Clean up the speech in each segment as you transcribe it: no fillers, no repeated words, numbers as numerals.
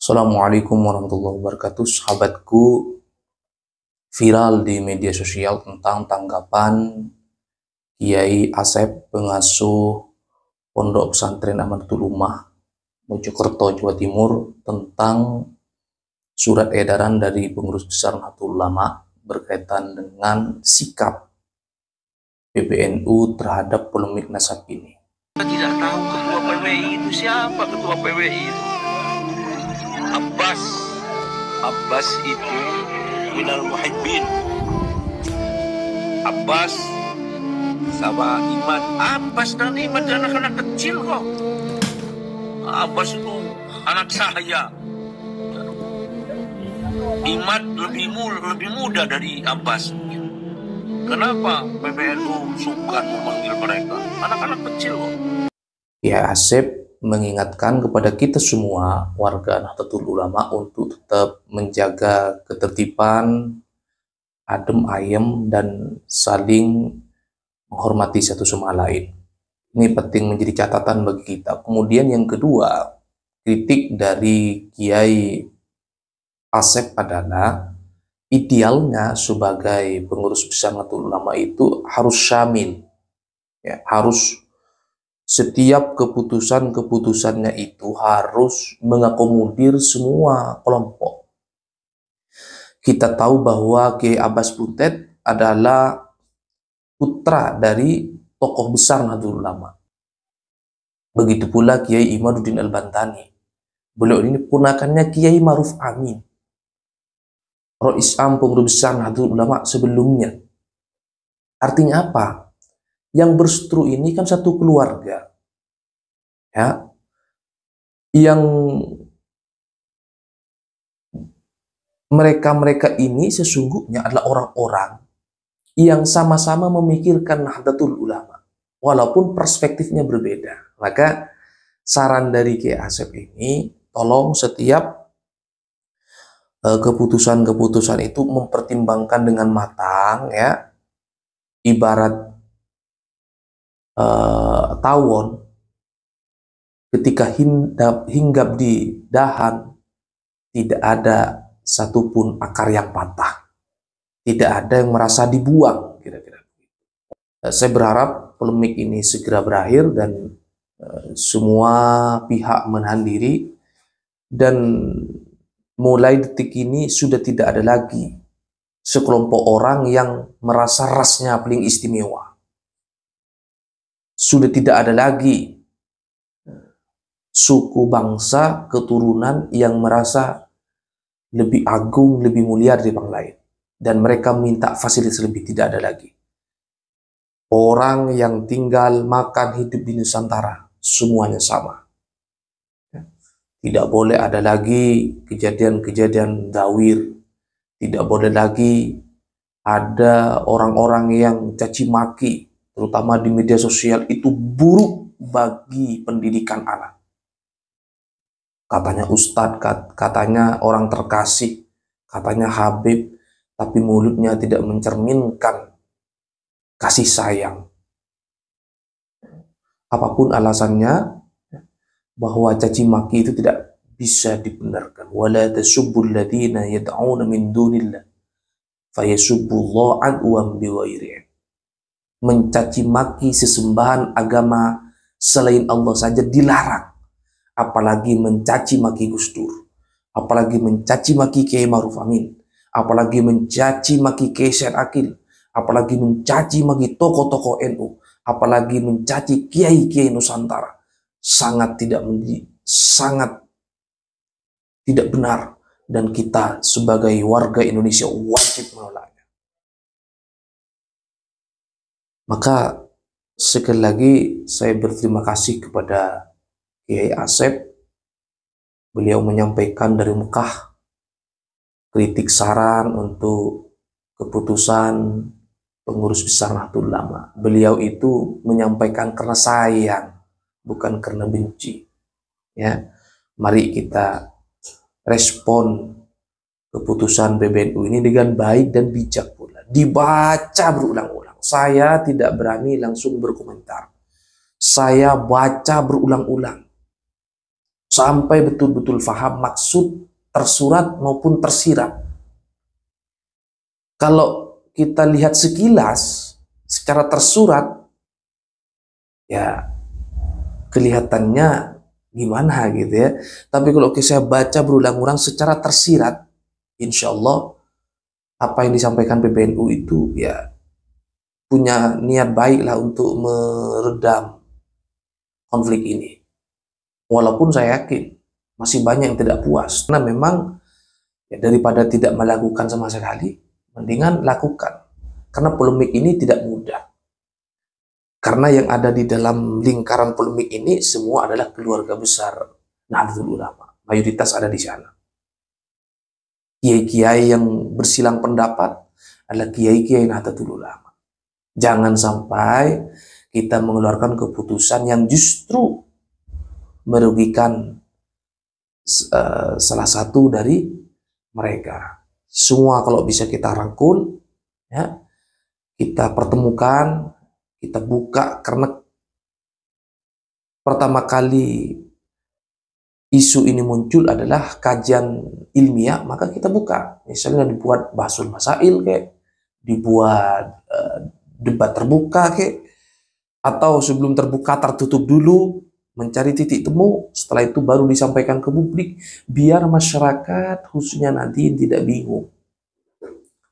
Assalamualaikum warahmatullahi wabarakatuh. Sahabatku, viral di media sosial tentang tanggapan Kiai Asep, pengasuh Pondok Pesantren Amanatul Ummah Mojokerto, Jawa Timur, tentang surat edaran dari pengurus besar Nahdlatul Ulama berkaitan dengan sikap PBNU terhadap polemik nasab ini. Kita tidak tahu ketua PWI itu siapa. Ketua PWI itu Abbas itu minal muhibbin. Abbas sama Iman. Abbas dan Iman itu anak-anak kecil kok. Abbas itu anak saya. Iman lebih muda dari Abbas. Kenapa PBNU suka memanggil mereka? Anak-anak kecil kok. Ya, Asep mengingatkan kepada kita semua warga Nahdlatul Ulama untuk tetap menjaga ketertiban, adem ayem, dan saling menghormati satu sama lain. Ini penting menjadi catatan bagi kita. Kemudian yang kedua, kritik dari Kiai Asep adalah idealnya sebagai pengurus besar Nahdlatul Ulama itu harus syamil, ya, harus setiap keputusannya itu harus mengakomodir semua kelompok. Kita tahu bahwa Kiai Abbas Butet adalah putra dari tokoh besar Nahdlatul Ulama. Begitu pula Kiai Imaduddin Al-Bantani. Beliau ini ponakannya Kiai Ma'ruf Amin, Rais Am pengurus besar Nahdlatul Ulama sebelumnya. Artinya apa? Yang berseteru ini kan satu keluarga, ya, yang mereka ini sesungguhnya adalah orang-orang yang sama-sama memikirkan Nahdlatul Ulama, walaupun perspektifnya berbeda. Maka saran dari Kiai Asep ini, tolong setiap keputusan-keputusan itu mempertimbangkan dengan matang, ya, ibarat tawon ketika hinggap di dahan tidak ada satupun akar yang patah, tidak ada yang merasa dibuang, kira-kira. Saya berharap polemik ini segera berakhir dan semua pihak menahan diri, dan mulai detik ini sudah tidak ada lagi sekelompok orang yang merasa rasnya paling istimewa. Sudah tidak ada lagi suku, bangsa, keturunan yang merasa lebih agung, lebih mulia dari orang lain, dan mereka minta fasilitas lebih. Tidak ada lagi. Orang yang tinggal, makan, hidup di Nusantara semuanya sama. Tidak boleh ada lagi kejadian-kejadian dawir. Tidak boleh lagi ada orang-orang yang caci maki, terutama di media sosial, itu buruk bagi pendidikan anak. Katanya ustadz, katanya orang terkasih, katanya habib, tapi mulutnya tidak mencerminkan kasih sayang. Apapun alasannya, bahwa caci maki itu tidak bisa dibenarkan. Wala tasubbul ladzina yad'una min dunillah fayasubbullaha adwan bighairi. Mencaci maki sesembahan agama selain Allah saja dilarang, apalagi mencaci maki Gus Dur, apalagi mencaci maki Kiai Ma'ruf Amin, apalagi mencaci maki Kiai Said Akil, apalagi mencaci maki tokoh-tokoh NU, apalagi mencaci kiai-kiai Nusantara. Sangat tidak benar, dan kita sebagai warga Indonesia wajib menolaknya. Maka sekali lagi saya berterima kasih kepada Kiai Asep. Beliau menyampaikan dari Mekah kritik saran untuk keputusan pengurus besar Nahdlatul Ulama. Beliau itu menyampaikan karena sayang, bukan karena benci. Ya, mari kita respon keputusan PBNU ini dengan baik dan bijak pula. Dibaca berulang-ulang. Saya tidak berani langsung berkomentar. Saya baca berulang-ulang. sampai betul-betul faham maksud tersurat maupun tersirat. Kalau kita lihat sekilas secara tersurat, ya kelihatannya gimana gitu ya. Tapi kalau saya baca berulang-ulang secara tersirat, insya Allah apa yang disampaikan PBNU itu ya punya niat baik lah untuk meredam konflik ini. Walaupun saya yakin masih banyak yang tidak puas. Karena memang ya, daripada tidak melakukan sama sekali, mendingan lakukan. Karena polemik ini tidak mudah. Karena yang ada di dalam lingkaran polemik ini semua adalah keluarga besar Nahdlatul Ulama. Mayoritas ada di sana. Kiai-kiai yang bersilang pendapat adalah kiai-kiai Nahdlatul Ulama. Jangan sampai kita mengeluarkan keputusan yang justru merugikan salah satu dari mereka. Semua kalau bisa kita rangkul, ya, kita pertemukan, kita buka, karena pertama kali isu ini muncul adalah kajian ilmiah, maka kita buka. Misalnya dibuat bahasul masail, kayak dibuat debat terbuka, kayak, atau sebelum terbuka tertutup dulu, mencari titik temu, setelah itu baru disampaikan ke publik, biar masyarakat khususnya nanti tidak bingung.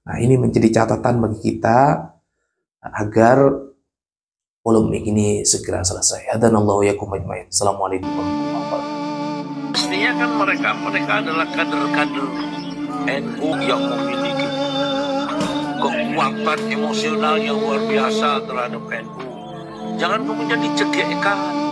Nah, ini menjadi catatan bagi kita agar polemik ini segera selesai. Hadanallahu yakum ajmain. Assalamualaikum warahmatullahi wabarakatuh. Pastinya kan mereka adalah kader-kader NU yang memiliki kekuatan emosional yang luar biasa terhadap NU. Jangan kemudian dicegekkan.